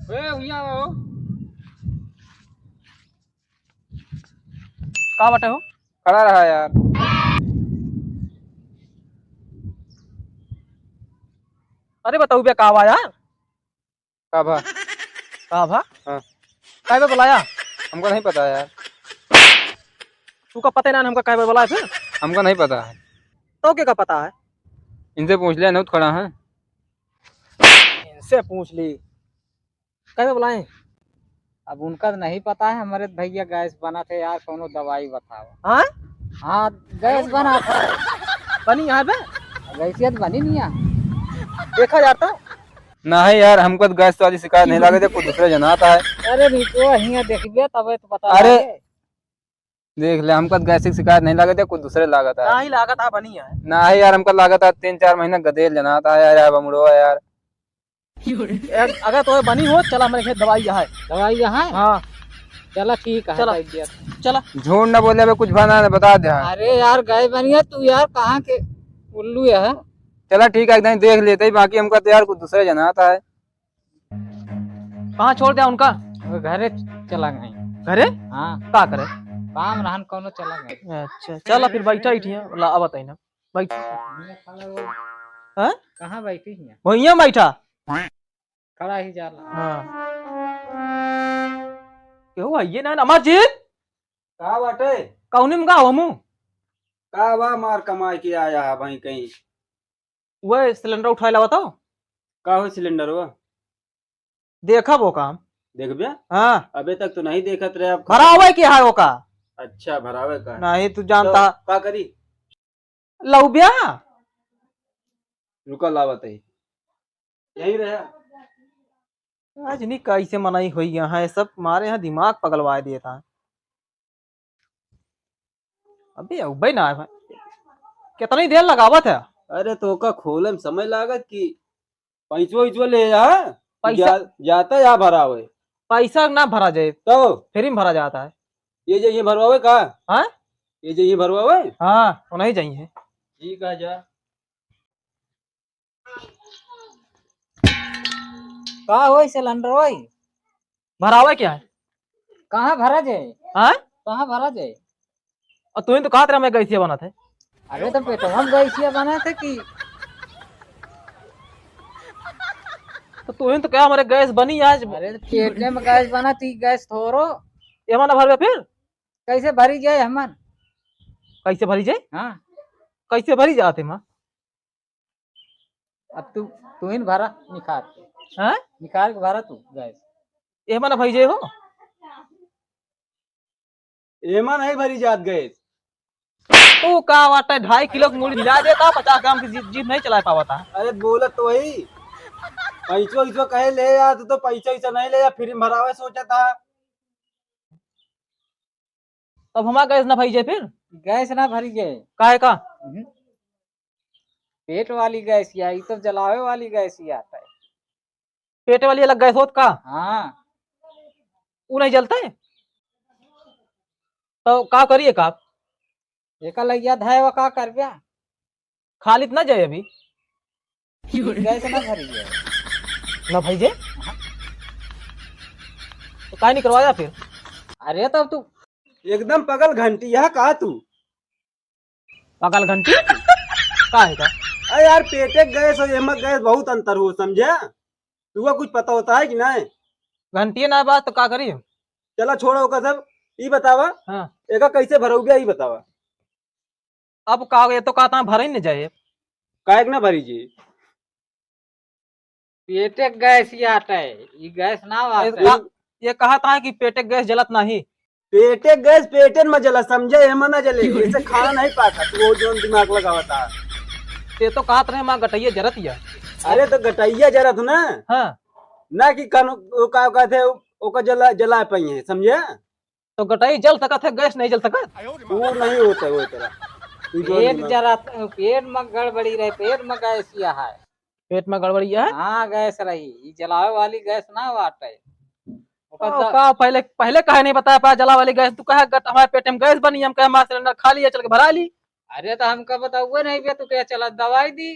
भैया हो। कहाँ बटे हो? खड़ा रहा यार। अरे बताओ भैया कहाँ यार? का भा? कहाँ भा? हाँ, काय पे बुलाया? हमको नहीं पता यार। तू का पता ही ना हमका काय पे बुलाया फिर? हमको नहीं पता है। तो क्या का पता है? इनसे पूछ लिया, नौत खड़ा है। इनसे पूछ ली। काय पे बुलाए? अब उनका तो नहीं पता है। हमारे भैया गैस बना थे यार, कोनो दवाई बताओ। हाँ? हाँ, गैस बना था। बनी यहाँ पे? गैसियत बनी नहीं है। देखा यार तो। ना है यार, हमको तो गैस वाली शिकायत नहीं लगे थे, कोई दूसरा जनाता है। अरे नहीं तो हियाँ देखिए तब तो पता अरे! लगे। देख ले, हमको तो गैस की शिकायत नहीं लगे थे, कोई दूसरे लागत ना है। ही लागत आ बनी है। ना है यार, हमको लागत है 3-4 महीना गदेल जनाता है यार, बमड़ो है यार। अगर तो बनी हो चला मेरे खेत दवाई यहाँ है। दवाई यहाँ है? हाँ चला ठीक है। चला। भैया चला। झूठ न बोले, कुछ बना बता दे। हाँ। अरे यार गैस बनी है, तू यार कहाँ के उल्लू है? चला ठीक है, एकदम देख लेते ही, बाकी हमको तो यार कुछ दूसरे जनाता है। कहाँ छोड़ दिया उनका? वो घरे चला गए। घरे? हाँ, का करे? काम रहन कोनो चला गए। अच्छा चला फिर बैठा ही ठीक ला अब बताई ना। बैठ। हाँ? कहाँ बैठी है? वहीं बैठा। खड़ा ही जा रहा। हाँ। क्यों है ये ना अमरजीत? का बाटे? कौन में का हमू? का बा मार कमाई के आया है भाई कहीं? वो सिलेंडर उठाए ला बताओ। का हो सिलेंडर वो? देखा वो काम? देख बे, हाँ अबे तक तो नहीं देखत रहे आप। भरा हुआ है कि है वो का? अच्छा, भरावे का है। नहीं तू तो जानता का करी? लौबिया। रुका लावत है, यही रहे। आज नहीं कैसे मनाई हुई यहाँ है सब, हमारे यहाँ दिमाग पगलवा दिया था। अबे उबे ना है। कितनी देर लगावत है? अरे तो का खोले में समय लागत की पैसो वैसो ले जा। पैसा? जाता या भरावे पैसा ना भरा जाए तो फ्री में भरा जाता है। ये जो ये भरवावे का? हाँ ये जो ये भरवावे? हाँ वो नहीं चाहिए। ठीक है जा। का हो सिलेंडर वही? भरावा क्या है? कहाँ भरा जाए? हाँ? कहाँ भरा जाए? और तू तो कहा तेरा मैं गैसिया बना थे। अरे तो पेटवा में गैसिया बना थे कि? तो तू तो क्या हमारे गैस बनी आज। अरे तो पेटे में गैस बना थी, गैस थोरो ये माना भरवे फिर? कैसे भरी जाए हमन? कैसे भरी जाए? हाँ, कैसे भरी जाते माँ? अब तू ही भरा निकाल के। हाँ? निकाल के भरा तू गैस। ये माना भाई जाए हो? एमा नहीं भरी जात गए। तू का वाटा 2.5 किलो की मूली मिला देता, 50 ग्राम की जीप नहीं चला पावा था। अरे बोलत तो वही पैसो वैसो कहे ले या तो पैसा वैसा नहीं ले या फ्री में भरावे सोचा था। तब हमारा गैस ना भाई जाए फिर? गैस ना भरी जाए। काहे का? पेट वाली गैस या ये तो जलावे वाली गैस ही आता है। पेट वाली अलग गैस होत का? हाँ, वो नहीं जलता है तो का करिए का? एक लैया धाय वा का कर ब्या? खाली ना जाए अभी। गैस ना भरी जाए। ना भाई जाए तो काहे नहीं करवाया फिर? अरे तब तू एकदम पगल घंटी यह कहा तू? पागल घंटी का है का? अरे यार, पेटे गैस और एमक गैस बहुत अंतर हो, समझे? तुआ कुछ पता होता है कि नहीं? घंटी ना बात तो का करिए? चला छोड़ो का सब, ये बतावा हाँ एका कैसे भरोगे, ये बतावा। अब का ये तो कहता भर ही नहीं जाए। काहे ना भरी जी? पेटे गैस ही आता है, ये गैस ना आता है। ये कहा था कि पेटे गैस जलत नहीं। पेटे गैस पेटे में जला, समझे? एमा ना जले, इसे खाना नहीं पाता तू, वो जो दिमाग लगावता। ये तो कहत रहे माँ गटैया जरत या। अरे तो गटैया जरा तू ना, हाँ ना कि कन वो का कहते ओका जला जला पाई है, समझे? तो गटाई जल सकत है, गैस नहीं जल सकत। वो नहीं होता वो तरह। तू जो पेट दिमाग- जरा पेट में गड़बड़ी रहे, पेट में गैस या है। पेट में गड़बड़ी है। हाँ गैस रही, ये जलावे वाली गैस ना आता है। ओ, का पहले पहले कहे नहीं बताया पा जला वाली गैस? तू कहे हमारे पेट में गैस बनी, हम कहे हमारा सिलेंडर खाली है चल के भरा ली। अरे तो हमका बताओ नहीं बे, तू क्या चला दवाई दी?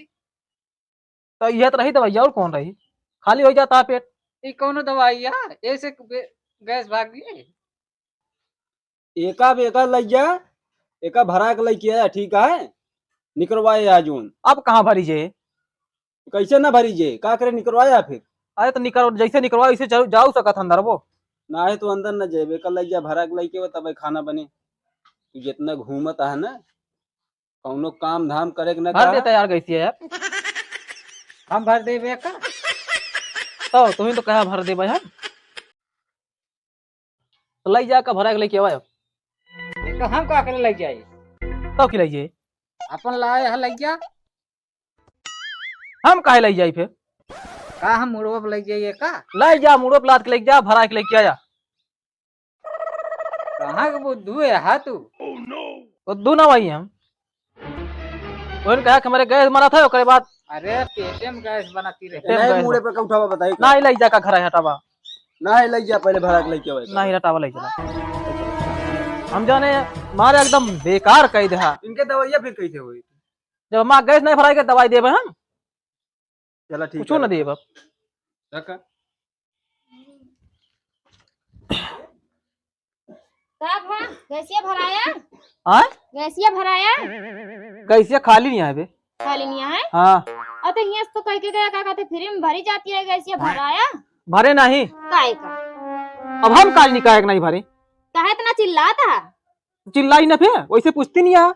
तो यह तो रही दवाई और कौन रही? खाली हो जाता है पेट। ये कौन दवाई है ऐसे गैस भाग गई? एका बेका लग जा, एका भरा के लग किया ठीक है, निकलवाए आज उन अब कहाँ भरी जे? कैसे ना भरी जे, का करे निकलवाया फिर? अरे तो निकल, जैसे निकलवा वैसे जाऊ सकत अंदर वो। ना है तो अंदर न जेबे का लग जा भरा के लग के तब खाना बने। तू जितना घूमता है ना, कौनो काम धाम करे के न भर देता यार कैसी है यार। हम भर देवे का? तो तुम्हें तो कहा भर दे भाई हम। तो लई जा का भरा के लेके आवा तो हम का करे लग जाए? तो खिलाई जे। अपन लाए है लग जा, हम काहे लई जाई फिर? का हम मुड़वा पे लग जाइए का? लई जा मुड़ो प्लाट के लेके जा, भरा के लेके आया। कहाँ के बुद्धू है तू? तो दू ना भाई हम उन्होंने कहा कि हमारे गैस मरा था, ओकरे बाद अरे पेटे में गैस बनाती रहे। पेट नहीं गैस मुड़े पे का उठावा बताई ना ही लई जा का घर है हटावा, ना है लग जा पहले भरा के लग के ना ही हटावा लई चला। हम जाने मारे एकदम बेकार कह दे। इनके दवाइया फिर कैसे हुई? जब हमारा गैस नहीं भराई के दवाई देबे हम, चला ठीक कुछ ना देब। अब रखा। गैसिया भराया? हाँ गैसिया भराया? कैसे खाली नहीं है बे? खाली नहीं है? हाँ और तो यहाँ से तो कह के गया, क्या कहते फ्री में भरी जाती है गैसिया भराया? भरे नहीं। काहे का? अब हम काल निकाय नहीं भरे, काहे इतना चिल्लाता? चिल्लाई ना फिर, वैसे पूछती नहीं है।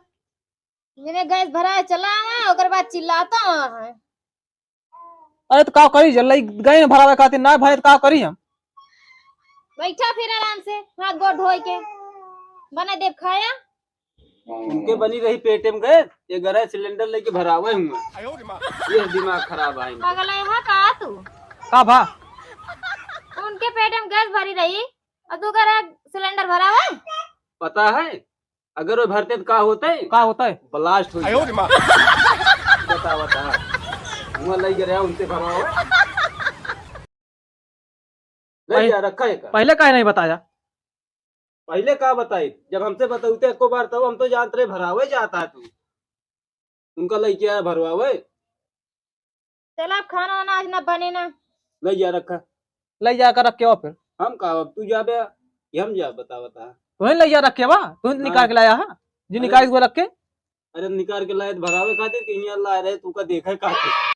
मैंने गैस भराया चला है, ओकर बाद चिल्लाता है। अरे तो का करी जल्दी गए भरावे खातिर, ना भरे तो का करी हम? बैठा फिर आराम से हाथ गोड़ धोए के बना देव खाया। उनके बनी रही पेटे में गए, ये गैस सिलेंडर लेके भरावे हुए, ये दिमाग खराब है इनका। पागल है यहाँ का तू? का भा उनके पेट में गैस भरी रही और तू कह रहा सिलेंडर भरा हुआ है? पता है अगर वो भरते तो का होता है? का होता है? ब्लास्ट हो बता बता मुँह लग गया उनसे भरा हुआ ले जा रखा है का? पहले काहे नहीं बताया? पहले का बताई, जब हमसे बताते एको बार तब हम तो जानते रहे भरावे जाता है तू, उनका लग गया भरवावे। चल अब खाना वाना आज ना बने ना। ले जा रखा। ले जाकर रख के आओ फिर। हम का अब तू जा बे, हम जा बता बता। तुम्हें ले जा रख के बा, तू निकाल के लाया है जी, निकाल के रख के। अरे निकाल के लाए तो भरावे खातिर कि यहाँ ला रहे तू का देखा है काहे?